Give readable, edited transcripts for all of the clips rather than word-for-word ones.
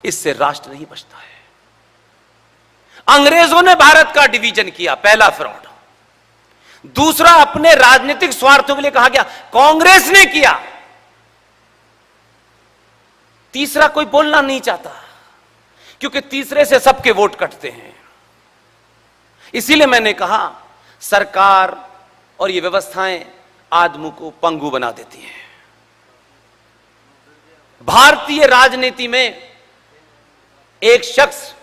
इससे राष्ट्र नहीं बचता है। अंग्रेजों ने भारत का डिवीजन किया, पहला फ्रॉड। दूसरा, अपने राजनीतिक स्वार्थों के लिए कहा गया, कांग्रेस ने किया। तीसरा कोई बोलना नहीं चाहता, क्योंकि तीसरे से सबके वोट कटते हैं। इसीलिए मैंने कहा, सरकार और ये व्यवस्थाएं आदमी को पंगु बना देती हैं। भारतीय राजनीति में एक शख्स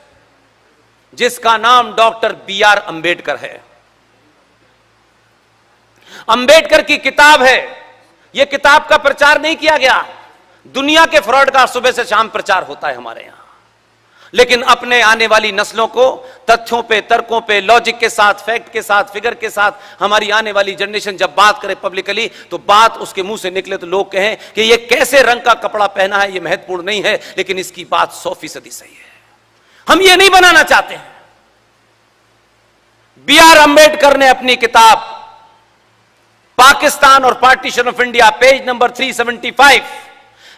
जिसका नाम डॉक्टर बी.आर. अंबेडकर है। अंबेडकर की किताब है। यह किताब का प्रचार नहीं किया गया। दुनिया के फ्रॉड का सुबह से शाम प्रचार होता है हमारे यहां, लेकिन अपने आने वाली नस्लों को तथ्यों पे, तर्कों पे, लॉजिक के साथ, फैक्ट के साथ, फिगर के साथ हमारी आने वाली जनरेशन जब बात करे पब्लिकली, तो बात उसके मुंह से निकले तो लोग कहें कि ये कैसे रंग का कपड़ा पहना है, ये महत्वपूर्ण नहीं है, लेकिन इसकी बात 100% सही है। हम ये नहीं बनाना चाहते हैं। बी.आर. अंबेडकर ने अपनी किताब पाकिस्तान और partition of India, page number 375,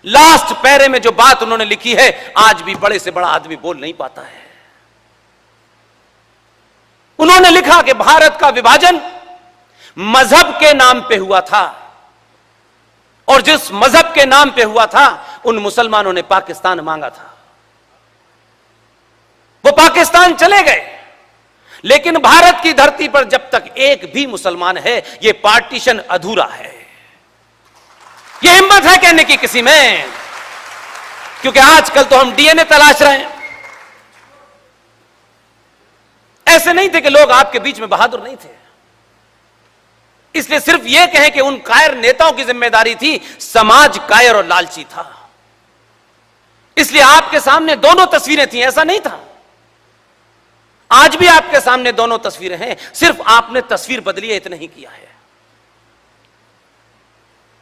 last पैरे में जो बात उन्होंने लिखी है, आज भी बड़े से बड़ा आदमी बोल नहीं पाता है। उन्होंने लिखा कि भारत का विभाजन मजहब के नाम पे हुआ था, और जिस मजहब के नाम पे हुआ था, उन मुसलमानों ने पाकिस्तान मांगा था। वो पाकिस्तान चले गए, लेकिन भारत की धरती पर जब तक एक भी मुसलमान है, यह पार्टीशन अधूरा है। यह हिम्मत है कहने की किसी में? क्योंकि आजकल तो हम डीएनए तलाश रहे हैं। ऐसे नहीं थे कि लोग आपके बीच में बहादुर नहीं थे। इसलिए सिर्फ यह कहें कि उन कायर नेताओं की जिम्मेदारी थी, समाज कायर और लालची था। इसलिए आपके सामने दोनों तस्वीरें थी, ऐसा नहीं था। आज भी आपके सामने दोनों तस्वीरें हैं, सिर्फ आपने तस्वीर बदली है, इतना ही किया है।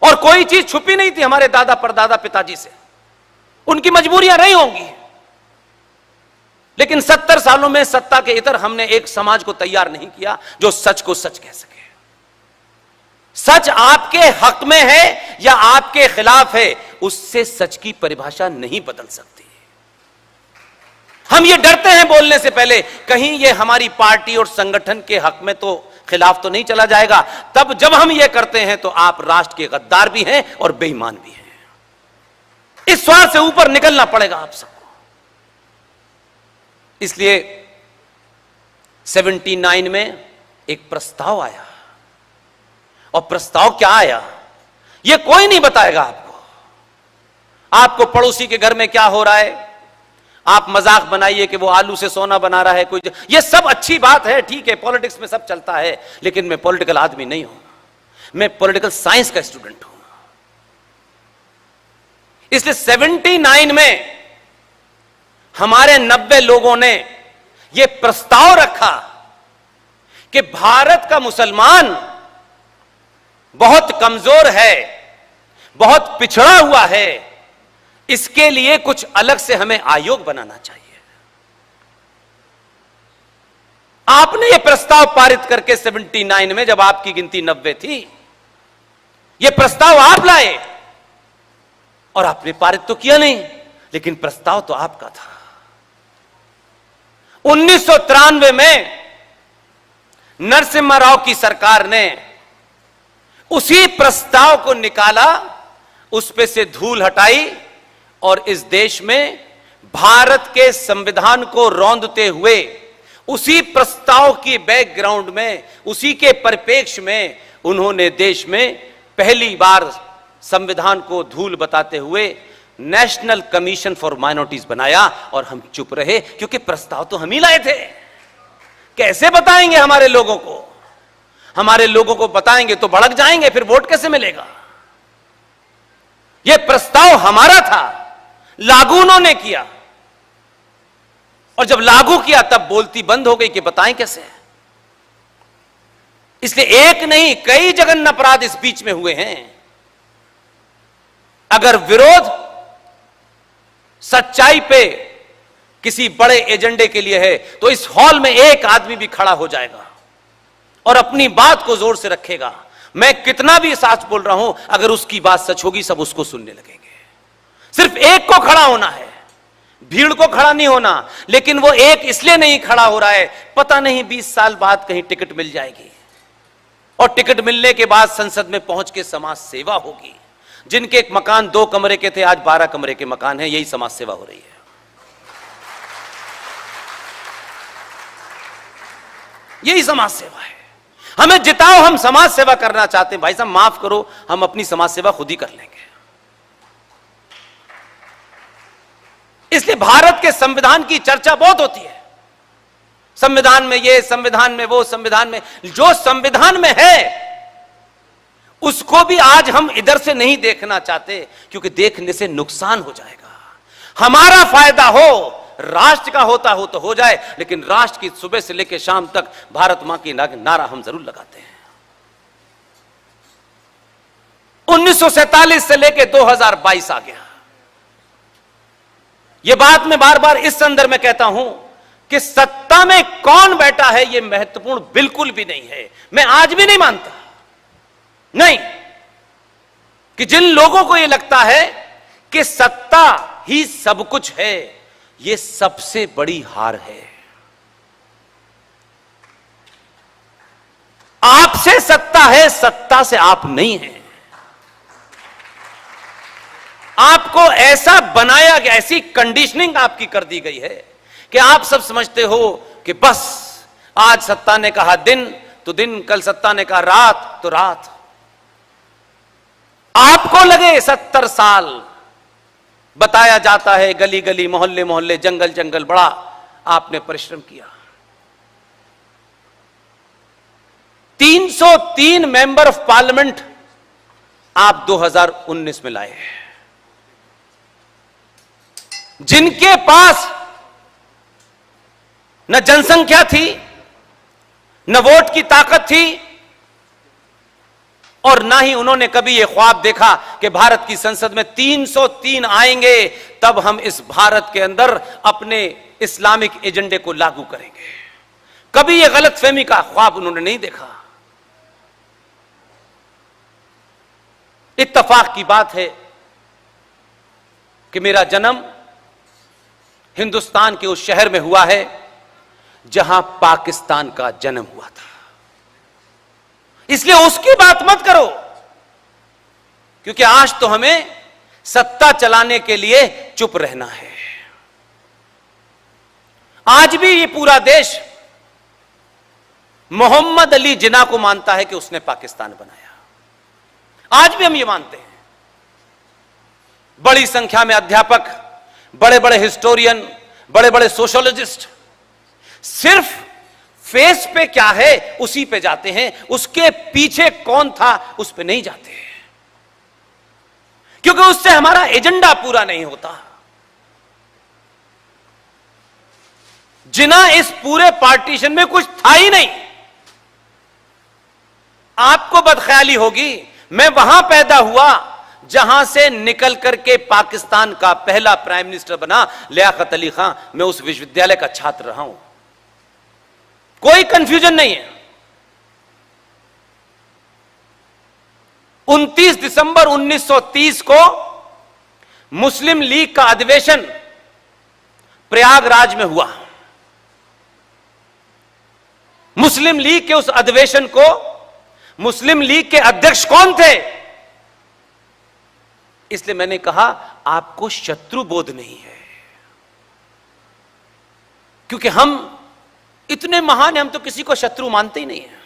और कोई चीज छुपी नहीं थी हमारे दादा परदादा पिताजी से। उनकी मजबूरियां रही होंगी, लेकिन 70 सालों में सत्ता के इतर हमने एक समाज को तैयार नहीं किया जो सच को सच कह सके। सच आपके हक में है या आपके खिलाफ है, उससे सच की परिभाषा नहीं बदल सकती। हम ये डरते हैं बोलने से पहले, कहीं ये हमारी पार्टी और संगठन के हक में तो खिलाफ तो नहीं चला जाएगा। तब जब हम ये करते हैं तो आप राष्ट्र के गद्दार भी हैं और बेईमान भी हैं। इस स्वार्थ से ऊपर निकलना पड़ेगा आप सबको। इसलिए 79 में एक प्रस्ताव आया, और प्रस्ताव क्या आया ये कोई नहीं बताएगा आपको। आपको पड़ोसी के घर में क्या हो रहा है, आप मजाक बनाइए कि वो आलू से सोना बना रहा है कोई, ये सब अच्छी बात है, ठीक है, पॉलिटिक्स में सब चलता है, लेकिन मैं पॉलिटिकल आदमी नहीं हूं। मैं पॉलिटिकल साइंस का स्टूडेंट हूं। इसलिए 79 में हमारे 90 लोगों ने यह प्रस्ताव रखा कि भारत का मुसलमान बहुत कमजोर है, बहुत पिछड़ा हुआ है, इसके लिए कुछ अलग से हमें आयोग बनाना चाहिए। आपने यह प्रस्ताव पारित करके 79 में, जब आपकी गिनती 90 थी, यह प्रस्ताव आप लाए और आपने पारित तो किया नहीं, लेकिन प्रस्ताव तो आपका था। 1993 में नरसिम्हा राव की सरकार ने उसी प्रस्ताव को निकाला, उस पे से धूल हटाई, और इस देश में भारत के संविधान को रौंदते हुए, उसी प्रस्ताव की बैकग्राउंड में, उसी के परिप्रेक्ष्य में उन्होंने देश में पहली बार संविधान को धूल बताते हुए नेशनल कमीशन फॉर माइनॉरिटीज बनाया। और हम चुप रहे, क्योंकि प्रस्ताव तो हम ही लाए थे। कैसे बताएंगे हमारे लोगों को? हमारे लोगों को बताएंगे तो भड़क जाएंगे, फिर वोट कैसे मिलेगा? यह प्रस्ताव हमारा था, लागू उन्होंने किया, और जब लागू किया तब बोलती बंद हो गई कि बताएं कैसे। इसलिए एक नहीं, कई जघन्य अपराध इस बीच में हुए हैं। अगर विरोध सच्चाई पे किसी बड़े एजेंडे के लिए है, तो इस हॉल में एक आदमी भी खड़ा हो जाएगा और अपनी बात को जोर से रखेगा। मैं कितना भी सच बोल रहा हूं, अगर उसकी बात सच होगी, सब उसको सुनने लगेंगे। सिर्फ एक को खड़ा होना है, भीड़ को खड़ा नहीं होना, लेकिन वो एक इसलिए नहीं खड़ा हो रहा है, पता नहीं 20 साल बाद कहीं टिकट मिल जाएगी और टिकट मिलने के बाद संसद में पहुंच के समाज सेवा होगी। जिनके एक मकान 2 कमरे के थे आज 12 कमरे के मकान हैं, यही समाज सेवा हो रही है। यही समाज सेवा है। हमें जिताओ, हम समाज सेवा करना चाहते हैं। भाई साहब माफ करो, हम अपनी समाज सेवा खुद ही कर लेंगे। इसलिए भारत के संविधान की चर्चा बहुत होती है, संविधान में ये, संविधान में वो, संविधान में जो संविधान में है उसको भी आज हम इधर से नहीं देखना चाहते, क्योंकि देखने से नुकसान हो जाएगा। हमारा फायदा हो, राष्ट्र का होता हो तो हो जाए, लेकिन राष्ट्र की सुबह से लेकर शाम तक भारत मां की नारा हम जरूर लगाते हैं। 1947 से लेकर 2022 आ गया। यह बात मैं बार बार इस संदर्भ में कहता हूं कि सत्ता में कौन बैठा है यह महत्वपूर्ण बिल्कुल भी नहीं है। मैं आज भी नहीं मानता, नहीं, कि जिन लोगों को यह लगता है कि सत्ता ही सब कुछ है, यह सबसे बड़ी हार है। आपसे सत्ता है, सत्ता से आप नहीं हैं। आपको ऐसा बनाया गया, ऐसी कंडीशनिंग आपकी कर दी गई है कि आप सब समझते हो कि बस आज सत्ता ने कहा दिन तो दिन, कल सत्ता ने कहा रात तो रात। आपको लगे 70 साल, बताया जाता है गली गली, मोहल्ले मोहल्ले, जंगल जंगल, बड़ा आपने परिश्रम किया। 303 मेंबर ऑफ पार्लियामेंट आप 2019 में लाए, जिनके पास न जनसंख्या थी, न वोट की ताकत थी, और ना ही उन्होंने कभी यह ख्वाब देखा कि भारत की संसद में 303 आएंगे तब हम इस भारत के अंदर अपने इस्लामिक एजेंडे को लागू करेंगे। कभी यह गलतफहमी का ख्वाब उन्होंने नहीं देखा। इत्तेफाक की बात है कि मेरा जन्म हिंदुस्तान के उस शहर में हुआ है जहां पाकिस्तान का जन्म हुआ था। इसलिए उसकी बात मत करो, क्योंकि आज तो हमें सत्ता चलाने के लिए चुप रहना है। आज भी ये पूरा देश मोहम्मद अली जिन्ना को मानता है कि उसने पाकिस्तान बनाया। आज भी हम ये मानते हैं। बड़ी संख्या में अध्यापक, बड़े बड़े हिस्टोरियन, बड़े बड़े सोशोलॉजिस्ट सिर्फ फेस पे क्या है उसी पे जाते हैं, उसके पीछे कौन था उस पे नहीं जाते, क्योंकि उससे हमारा एजेंडा पूरा नहीं होता। जिन्ना इस पूरे पार्टीशन में कुछ था ही नहीं। आपको बदख्याली होगी, मैं वहां पैदा हुआ जहां से निकल करके पाकिस्तान का पहला प्राइम मिनिस्टर बना लियाकत अली खां। मैं उस विश्वविद्यालय का छात्र रहा हूं, कोई कंफ्यूजन नहीं है। 29 दिसंबर 1930 को मुस्लिम लीग का अधिवेशन प्रयागराज में हुआ। मुस्लिम लीग के उस अधिवेशन को मुस्लिम लीग के अध्यक्ष कौन थे? इसलिए मैंने कहा आपको शत्रु बोध नहीं है, क्योंकि हम इतने महान हैं, हम तो किसी को शत्रु मानते ही नहीं है।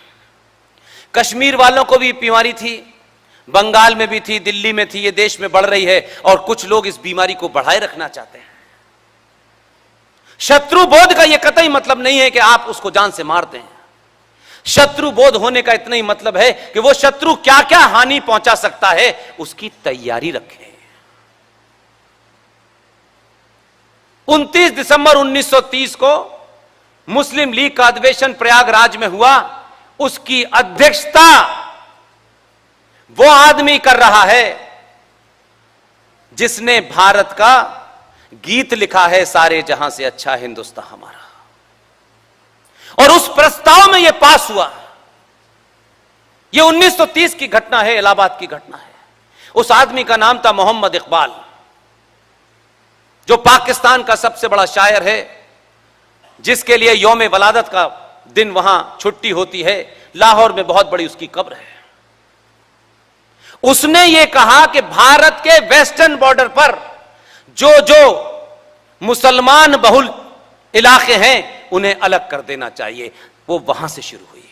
कश्मीर वालों को भी बीमारी थी, बंगाल में भी थी, दिल्ली में थी, ये देश में बढ़ रही है और कुछ लोग इस बीमारी को बढ़ाए रखना चाहते हैं। शत्रु बोध का यह कतई मतलब नहीं है कि आप उसको जान से मारते हैं। शत्रु बोध होने का इतना ही मतलब है कि वो शत्रु क्या क्या हानि पहुंचा सकता है उसकी तैयारी रखें। 29 दिसंबर 1930 को मुस्लिम लीग का अधिवेशन प्रयागराज में हुआ। उसकी अध्यक्षता वो आदमी कर रहा है जिसने भारत का गीत लिखा है, सारे जहां से अच्छा हिंदुस्तान हमारा, और उस प्रस्ताव में यह पास हुआ। यह 1930 की घटना है, इलाहाबाद की घटना है। उस आदमी का नाम था मोहम्मद इकबाल, जो पाकिस्तान का सबसे बड़ा शायर है, जिसके लिए यौम वलादत का दिन वहां छुट्टी होती है, लाहौर में बहुत बड़ी उसकी कब्र है। उसने यह कहा कि भारत के वेस्टर्न बॉर्डर पर जो जो मुसलमान बहुल इलाके हैं उन्हें अलग कर देना चाहिए। वो वहां से शुरू हुई।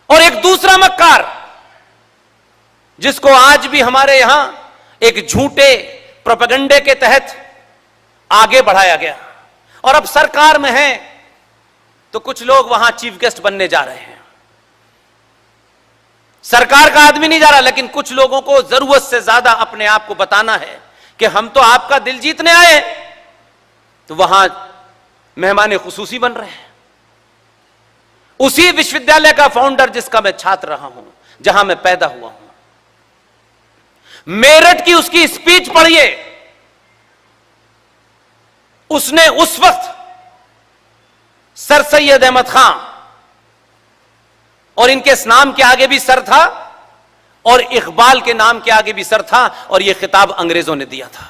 और एक दूसरा मक्कार जिसको आज भी हमारे यहां एक झूठे प्रोपेगेंडे के तहत आगे बढ़ाया गया, और अब सरकार में है तो कुछ लोग वहां चीफ गेस्ट बनने जा रहे हैं। सरकार का आदमी नहीं जा रहा, लेकिन कुछ लोगों को जरूरत से ज्यादा अपने आप को बताना है कि हम तो आपका दिल जीतने आए, तो वहां मेहमान खुसूसी बन रहे हैं। उसी विश्वविद्यालय का फाउंडर जिसका मैं छात्र रहा हूं, जहां मैं पैदा हुआ हूं, मेरठ की उसकी स्पीच पढ़िए। उसने उस वक्त सर सैयद अहमद खां, और इनके नाम के आगे भी सर था और इकबाल के नाम के आगे भी सर था, और यह खिताब अंग्रेजों ने दिया था।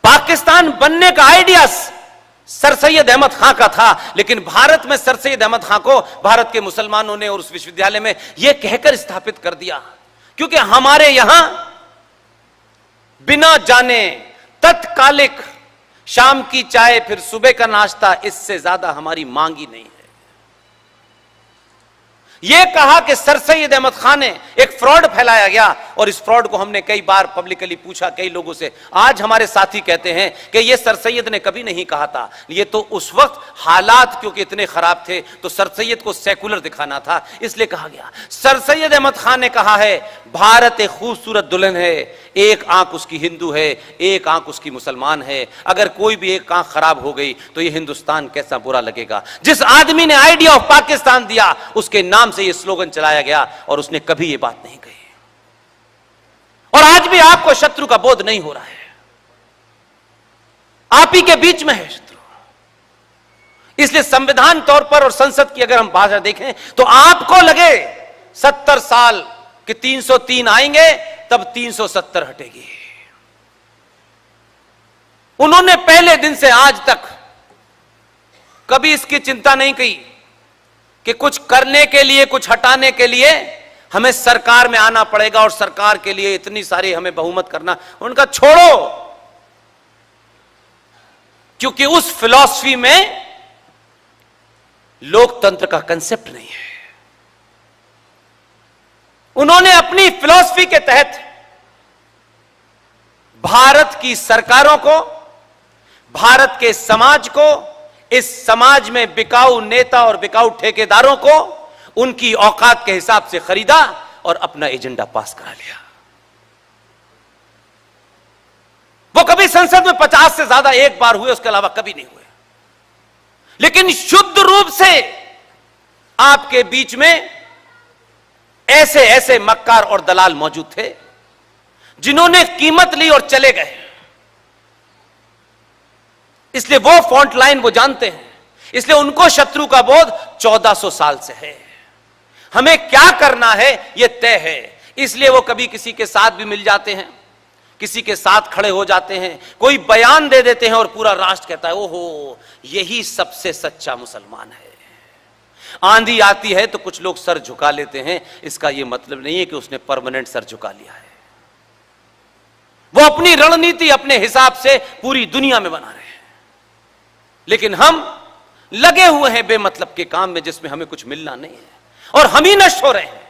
पाकिस्तान बनने का आइडिया सर सैयद अहमद खां का था, लेकिन भारत में सर सैयद अहमद खां को भारत के मुसलमानों ने और उस विश्वविद्यालय में यह कहकर स्थापित कर दिया, क्योंकि हमारे यहां बिना जाने तत्कालिक शाम की चाय फिर सुबह का नाश्ता, इससे ज्यादा हमारी मांग ही नहीं है। यह कहा कि सर सैयद अहमद खान ने एक फ्रॉड फैलाया गया, और इस फ्रॉड को हमने कई बार पब्लिकली पूछा कई लोगों से। आज हमारे साथी कहते हैं कि यह सर सैयद ने कभी नहीं कहा था, यह तो उस वक्त हालात क्योंकि इतने खराब थे तो सर सैयद को सेकुलर दिखाना था, इसलिए कहा गया। सर सैयद अहमद खान ने कहा है भारत एक खूबसूरत दुल्हन है, एक आंख उसकी हिंदू है, एक आंख उसकी मुसलमान है, अगर कोई भी एक आंख खराब हो गई तो यह हिंदुस्तान कैसा बुरा लगेगा। जिस आदमी ने आइडिया ऑफ पाकिस्तान दिया, उसके नाम से यह स्लोगन चलाया गया, और उसने कभी यह बात नहीं कही। और आज भी आपको शत्रु का बोध नहीं हो रहा है, आप ही के बीच में है शत्रु। इसलिए संविधान तौर पर और संसद की अगर हम भाषा देखें तो आपको लगे 70 साल कि 303 आएंगे तब 370 हटेगी। उन्होंने पहले दिन से आज तक कभी इसकी चिंता नहीं की कि कुछ करने के लिए, कुछ हटाने के लिए हमें सरकार में आना पड़ेगा और सरकार के लिए इतनी सारी हमें बहुमत करना। उनका छोड़ो, क्योंकि उस फिलॉसफी में लोकतंत्र का कंसेप्ट नहीं है। उन्होंने अपनी फिलॉसफी के तहत भारत की सरकारों को, भारत के समाज को, इस समाज में बिकाऊ नेता और बिकाऊ ठेकेदारों को उनकी औकात के हिसाब से खरीदा और अपना एजेंडा पास करा लिया। वो कभी संसद में 50 से ज्यादा एक बार हुए, उसके अलावा कभी नहीं हुए। लेकिन शुद्ध रूप से आपके बीच में ऐसे ऐसे मक्कार और दलाल मौजूद थे जिन्होंने कीमत ली और चले गए। इसलिए वो फ्रंट लाइन वो जानते हैं, इसलिए उनको शत्रु का बोध 1400 साल से है। हमें क्या करना है यह तय है, इसलिए वो कभी किसी के साथ भी मिल जाते हैं, किसी के साथ खड़े हो जाते हैं, कोई बयान दे देते हैं और पूरा राष्ट्र कहता है ओहो यही सबसे सच्चा मुसलमान है। आंधी आती है तो कुछ लोग सर झुका लेते हैं, इसका यह मतलब नहीं है कि उसने परमानेंट सर झुका लिया है। वो अपनी रणनीति अपने हिसाब से पूरी दुनिया में बना रहे हैं, लेकिन हम लगे हुए हैं बेमतलब के काम में जिसमें हमें कुछ मिलना नहीं है, और हम ही नष्ट हो रहे हैं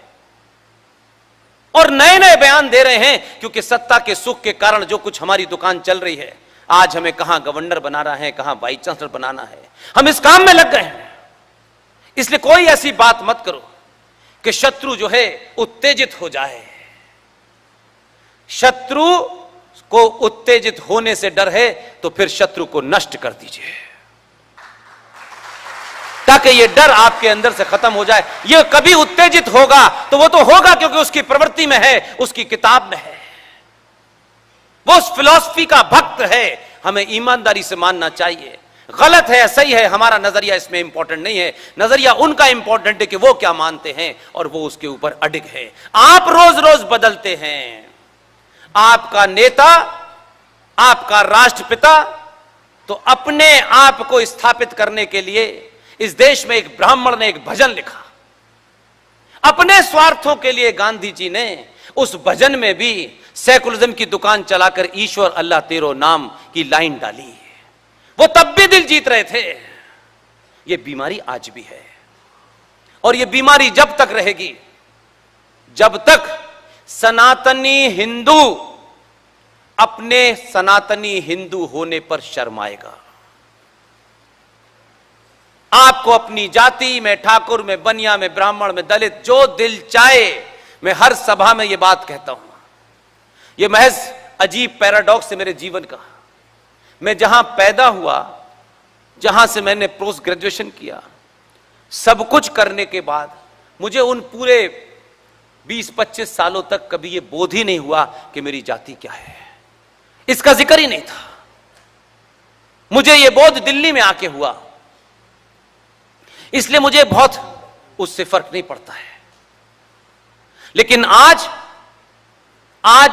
और नए नए बयान दे रहे हैं। क्योंकि सत्ता के सुख के कारण जो कुछ हमारी दुकान चल रही है, आज हमें कहां गवर्नर बनाना है, कहां वाइस चांसलर बनाना है, हम इस काम में लग गए हैं। इसलिए कोई ऐसी बात मत करो कि शत्रु जो है उत्तेजित हो जाए। शत्रु को उत्तेजित होने से डर है तो फिर शत्रु को नष्ट कर दीजिए, ताकि यह डर आपके अंदर से खत्म हो जाए। यह कभी उत्तेजित होगा तो वो तो होगा क्योंकि उसकी प्रवृत्ति में है, उसकी किताब में है, वो उस फिलॉसफी का भक्त है। हमें ईमानदारी से मानना चाहिए। गलत है सही है, हमारा नजरिया इसमें इंपॉर्टेंट नहीं है, नजरिया उनका इंपॉर्टेंट है कि वो क्या मानते हैं और वो उसके ऊपर अडिग है। आप रोज रोज बदलते हैं, आपका नेता, आपका राष्ट्रपिता, तो अपने आप को स्थापित करने के लिए इस देश में एक ब्राह्मण ने एक भजन लिखा। अपने स्वार्थों के लिए गांधी जी ने उस भजन में भी सेकुलरिज्म की दुकान चलाकर ईश्वर अल्लाह तेरो नाम की लाइन डाली। वो तब भी दिल जीत रहे थे। ये बीमारी आज भी है, और ये बीमारी जब तक रहेगी जब तक सनातनी हिंदू अपने सनातनी हिंदू होने पर शर्माएगा। आपको अपनी जाति में, ठाकुर में, बनिया में, ब्राह्मण में, दलित, जो दिल चाहे, मैं हर सभा में यह बात कहता हूं। यह महज अजीब पैराडॉक्स है मेरे जीवन का। मैं जहां पैदा हुआ, जहां से मैंने पोस्ट ग्रेजुएशन किया, सब कुछ करने के बाद मुझे उन पूरे 20-25 सालों तक कभी यह बोध ही नहीं हुआ कि मेरी जाति क्या है। इसका जिक्र ही नहीं था। मुझे यह बोध दिल्ली में आके हुआ, इसलिए मुझे बहुत उससे फर्क नहीं पड़ता है। लेकिन आज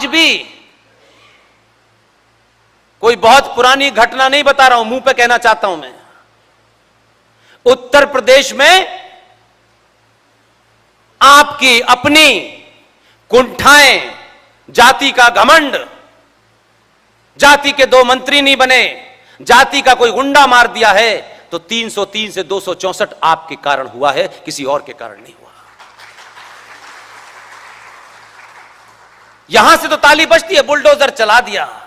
भी कोई बहुत पुरानी घटना नहीं बता रहा हूं, मुंह पे कहना चाहता हूं मैं। उत्तर प्रदेश में आपकी अपनी कुंठाएं, जाति का घमंड, जाति के 2 मंत्री नहीं बने, जाति का कोई गुंडा मार दिया है, तो 303 से 264 आपके कारण हुआ है, किसी और के कारण नहीं हुआ। यहां से तो ताली बजती है, बुलडोजर चला दिया,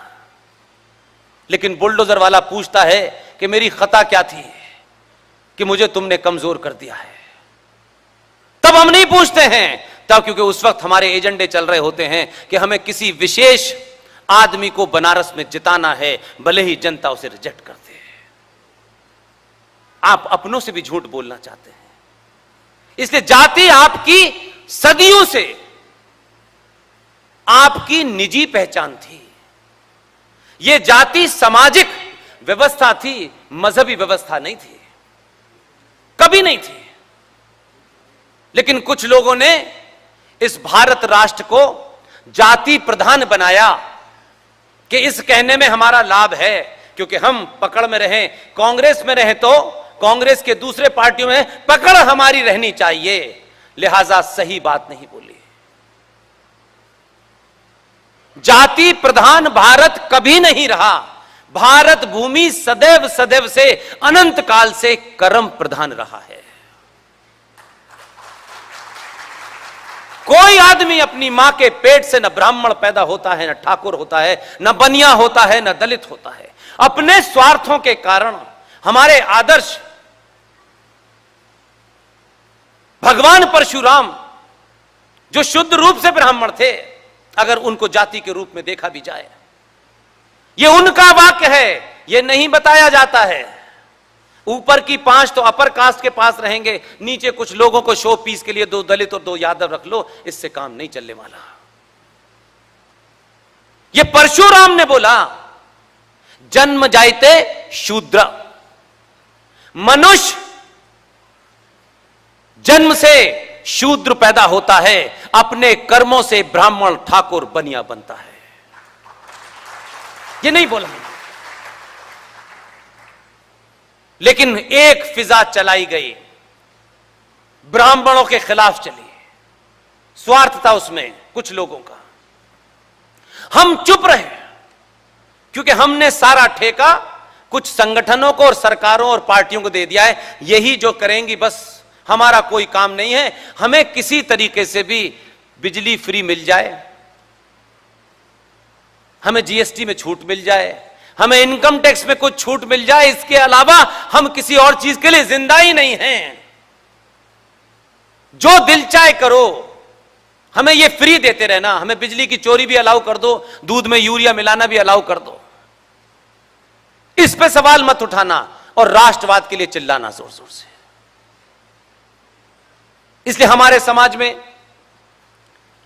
लेकिन बुलडोजर वाला पूछता है कि मेरी खता क्या थी कि मुझे तुमने कमजोर कर दिया है। तब हम नहीं पूछते हैं, तब क्योंकि उस वक्त हमारे एजेंडे चल रहे होते हैं कि हमें किसी विशेष आदमी को बनारस में जिताना है, भले ही जनता उसे रिजेक्ट करते हैं। आप अपनों से भी झूठ बोलना चाहते हैं। इसलिए जाति आपकी सदियों से आपकी निजी पहचान थी। यह जाति सामाजिक व्यवस्था थी, मजहबी व्यवस्था नहीं थी, कभी नहीं थी। लेकिन कुछ लोगों ने इस भारत राष्ट्र को जाति प्रधान बनाया कि इस कहने में हमारा लाभ है, क्योंकि हम पकड़ में रहें, कांग्रेस में रहें तो कांग्रेस के दूसरे पार्टियों में पकड़ हमारी रहनी चाहिए, लिहाजा सही बात नहीं बोली। जाति प्रधान भारत कभी नहीं रहा। भारत भूमि सदैव सदैव से, अनंत काल से कर्म प्रधान रहा है। कोई आदमी अपनी मां के पेट से न ब्राह्मण पैदा होता है, न ठाकुर होता है, न बनिया होता है, न दलित होता है। अपने स्वार्थों के कारण हमारे आदर्श भगवान परशुराम, जो शुद्ध रूप से ब्राह्मण थे, अगर उनको जाति के रूप में देखा भी जाए, यह उनका वाक्य है, यह नहीं बताया जाता है। ऊपर की 5 तो अपर कास्ट के पास रहेंगे, नीचे कुछ लोगों को शो पीस के लिए 2 दलित और 2 यादव रख लो, इससे काम नहीं चलने वाला। यह परशुराम ने बोला, जन्म जायते शूद्र, मनुष्य जन्म से शूद्र पैदा होता है, अपने कर्मों से ब्राह्मण, ठाकुर, बनिया बनता है। ये नहीं बोला। लेकिन एक फिजा चलाई गई, ब्राह्मणों के खिलाफ चली। स्वार्थ था उसमें कुछ लोगों का। हम चुप रहे क्योंकि हमने सारा ठेका कुछ संगठनों को और सरकारों और पार्टियों को दे दिया है। यही जो करेंगी, बस हमारा कोई काम नहीं है। हमें किसी तरीके से भी बिजली फ्री मिल जाए, हमें जीएसटी में छूट मिल जाए, हमें इनकम टैक्स में कुछ छूट मिल जाए, इसके अलावा हम किसी और चीज के लिए जिंदा ही नहीं हैं। जो दिल चाहे करो, हमें ये फ्री देते रहना। हमें बिजली की चोरी भी अलाउ कर दो, दूध में यूरिया मिलाना भी अलाउ कर दो। इस पे सवाल मत उठाना और राष्ट्रवाद के लिए चिल्लाना जोर जोर से। इसलिए हमारे समाज में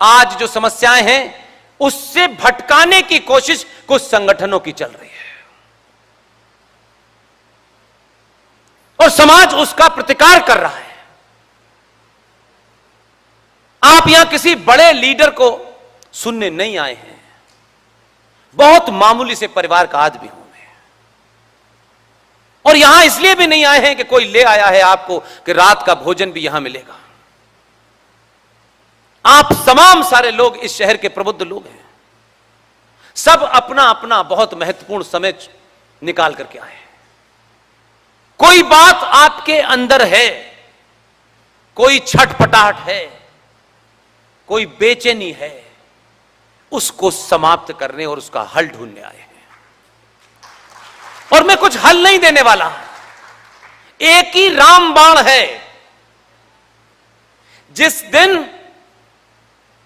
आज जो समस्याएं हैं, उससे भटकाने की कोशिश कुछ संगठनों की चल रही है और समाज उसका प्रतिकार कर रहा है। आप यहां किसी बड़े लीडर को सुनने नहीं आए हैं, बहुत मामूली से परिवार का आदमी हूं मैं, और यहां इसलिए भी नहीं आए हैं कि कोई ले आया है आपको कि रात का भोजन भी यहां मिलेगा। आप तमाम सारे लोग इस शहर के प्रबुद्ध लोग हैं, सब अपना अपना बहुत महत्वपूर्ण समय निकाल करके आए हैं। कोई बात आपके अंदर है, कोई छटपटाहट है, कोई बेचैनी है, उसको समाप्त करने और उसका हल ढूंढने आए हैं। और मैं कुछ हल नहीं देने वाला, एक ही रामबाण है। जिस दिन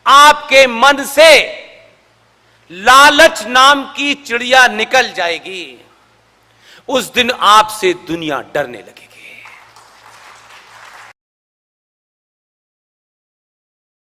आपके मन से लालच नाम की चिड़िया निकल जाएगी, उस दिन आपसे दुनिया डरने लगेगी।